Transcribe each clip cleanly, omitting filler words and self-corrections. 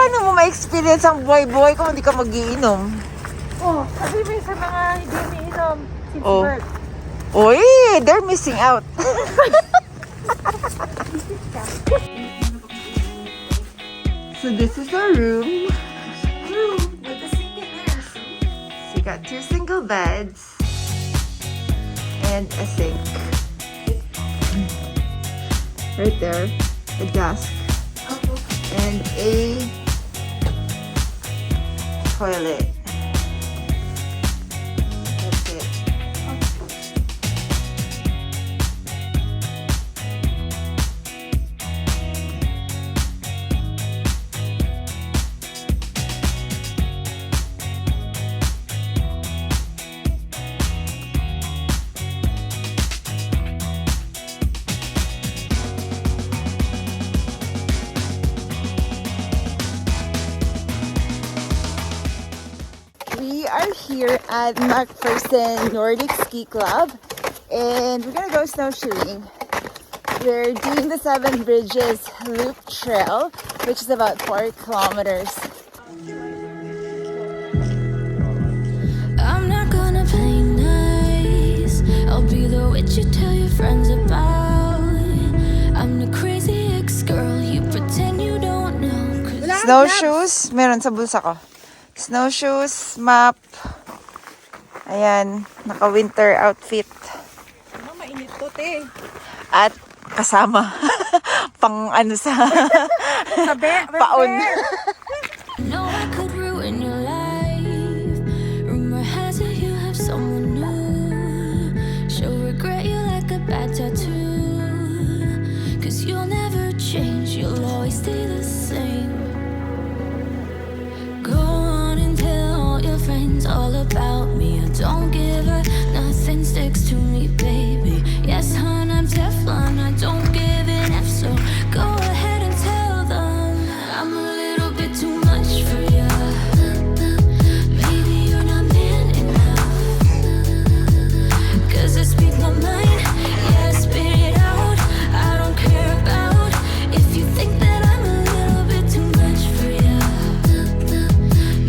paano mo ma-experience ang buhay-buhay kung hindi ka mag-iinom? Oh, sabi mo sa mga hindi umiinom. Since Oh. birth. Uy, they're missing out. So this is our room. With a single nurse. So you got 2 single beds and a sink. Right there, a desk, and a toilet. That's it. We are here at McPherson Nordic Ski Club and we're gonna go snowshoeing. We're doing the Seven Bridges Loop Trail, which is about 4 kilometers. I'm not gonna play nice. I'll be the witch you tell your friends about. I'm the crazy ex-girl you pretend you don't know. Snowshoes, meron sa bulsa ko. Snowshoes, map. Ayan, naka-winter outfit. Ano, mainit to, te. At kasama pang ano sa Sabi, paon. No, I could ruin your life. Rumor has it you have someone new. She'll regret you like a bad tattoo. 'Cause you'll never change, you'll always stay the same. Go on and tell all your friends all about me. I don't give a nothing sticks to me, baby. Yes, hon, I'm Teflon, I don't give an F, so go ahead and tell them I'm a little bit too much for ya. Maybe you're not man enough. 'Cause I speak my mind, yeah, I spit it out. I don't care about if you think that I'm a little bit too much for ya.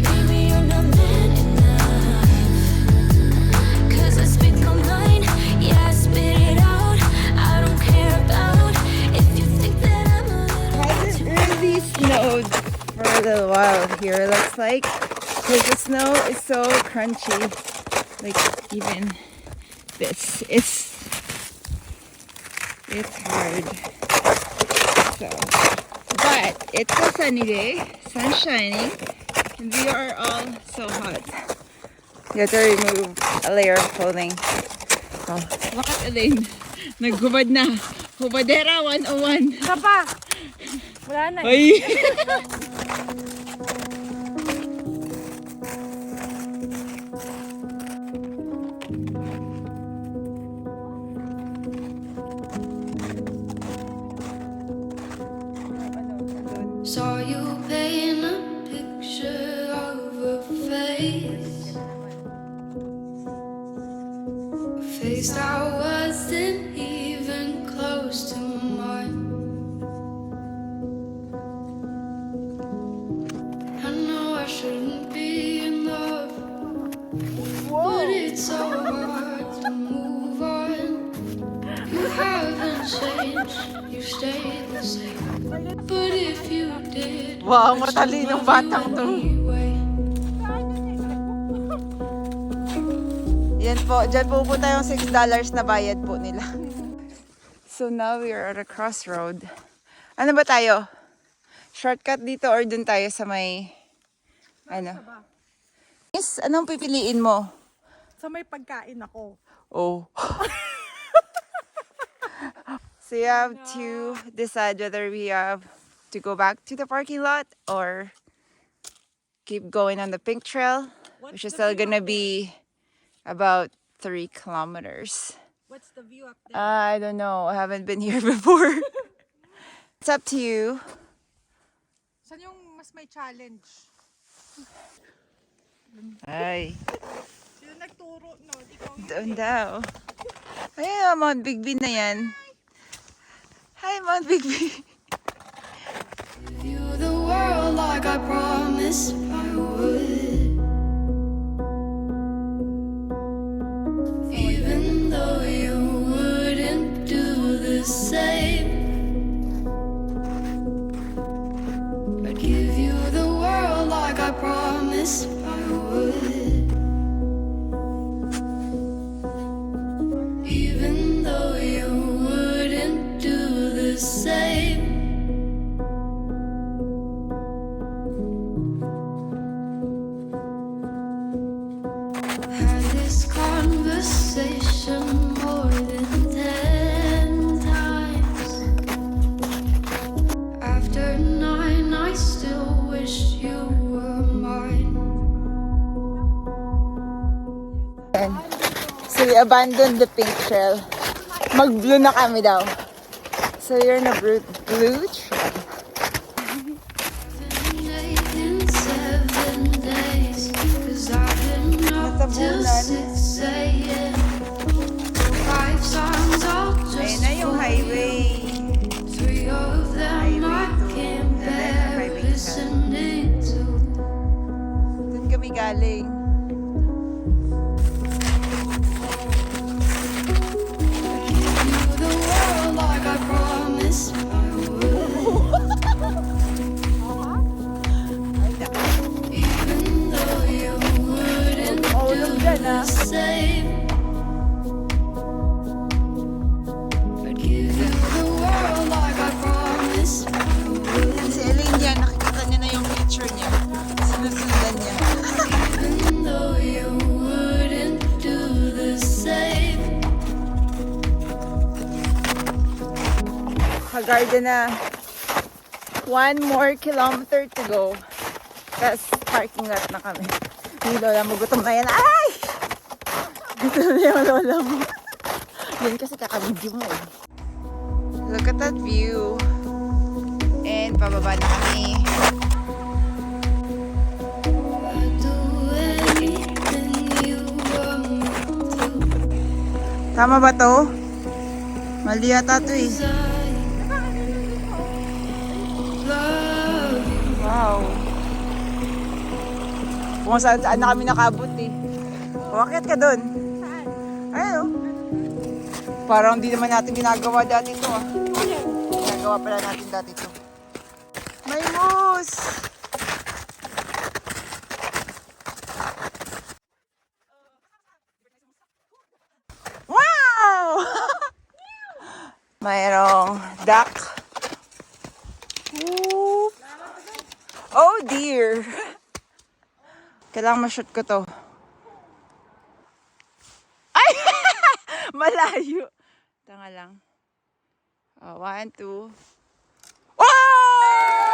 Maybe you're not man enough. 'Cause I speak my mind, yeah, I spit it out. I don't care about if you think that I'm a little bit too Really snowed for a little while here, looks like, because the snow is so crunchy. Like even this, it's hard. So, but it's a sunny day, sun's shining, and we are all so hot. You have to remove a layer of clothing. Oh, look at Elaine. Naghubad na. Hubadera 101. Isa pa. Wala na. Ay! Saw you paint a picture of a face, a face that wasn't even close to mine. I know I shouldn't be in love, but it's so hard to move on. You haven't changed, you stayed the same. But if you did, Wow, matalinong batang to. Yan po, dyan pupunta yung $6 na bayad po nila. So now we are at a crossroad. Ano ba tayo? Shortcut dito or dun tayo sa may, ano? Yes, anong pipiliin mo? Sa may pagkain ako. Oh. So you have to decide whether we have to go back to the parking lot or keep going on the pink trail, which is still gonna be about 3 kilometers. What's the view up there? I don't know. I haven't been here before. It's up to you. Saan yung mas may challenge? Ay, Sino nagturo no? Ikaw yun. doon daw. Ayun, Mount Bigbin na yan. Hi, Mount Bigbin. you the world like I promised I would. Even though you wouldn't do the same, I'd give you the world like I promised I would. Even though you wouldn't do the same. Had this conversation more than 10 times. After 9, I still wish you were mine. So we abandoned the pink trail. Mag-blue na kami daw. So you're in a blue trail. In 7 days, 'cause I've been up till 6 a.m. 5 songs all Ayun just na yung highway. 3 of them I can't bear listening to. Doon kami galing. You the world like I promised I would. Even though you wouldn't do the same, I'd give you the world like I promised I would. Si Elaine yan, nakikita niya na yung picture niya. Sinusundan niya. Even though you wouldn't do the same. Kagarden na. 1 more kilometer to go. Tapos parking lot na kami. Yung lola mo, gutom na yan. Ay! Gutom na yung lola mo. Yan kasi kakabidyo mo eh. Look at that view. And pababa na kami. I'd do anything you want me to. Tama ba to? Mali yata to eh. Love you. Wow. Kung saan na kami nakabot eh. Umakyat ka dun. Saan? Ayun oh. Parang di naman natin ginagawa dati to ah. Ginagawa pala natin dati to. May moose! Wow! Mayroong duck. Whoop. Oh dear! Kailangan ma-shoot ko to. Ay! Malayo. Tanga lang. Oh, 1, 2. Oh!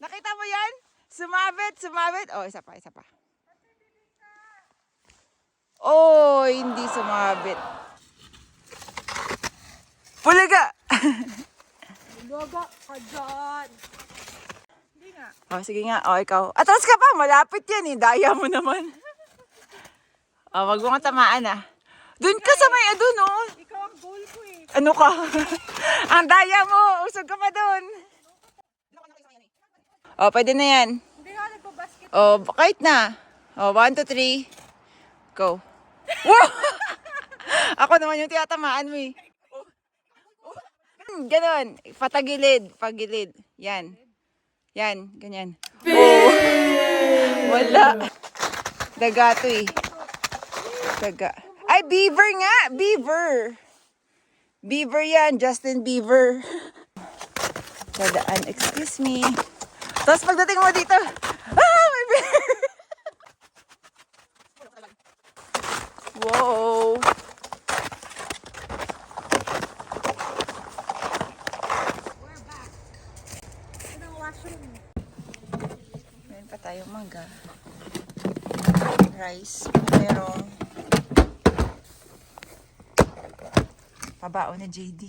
Nakita mo yan? Sumabit, sumabit. Oh, isa pa, isa pa. Oh, hindi sumabit. Pulaga! Loga ka dyan. Hindi nga. Oh, sige nga. Oh, ikaw. Atras ka pa. Malapit yan eh. Daya mo naman. Oh, wag mo nga tamaan ah. Doon ka sa may doon oh. Ikaw ang goal ko eh. Ano ka? Ang daya mo. Usog ka pa doon. Oh, pwede na yan. Hindi nga nagbabasket. Oh, kahit na. Oh, 1, 2, 3. Go. Wow! Ako naman yung tiyatamaan mo eh. Ganon. Patagilid. Pagilid. Yan. Yan. Ganyan. Oh. Wala. Daga to eh. Daga. Ay, beaver nga. Beaver. Beaver yan. Justin Bieber. Dadaan. Excuse me. Tapos pagdating mo dito. Ah! May bear! Wow. Meron pa tayong mangga. Rice. Merong pabaon na JD.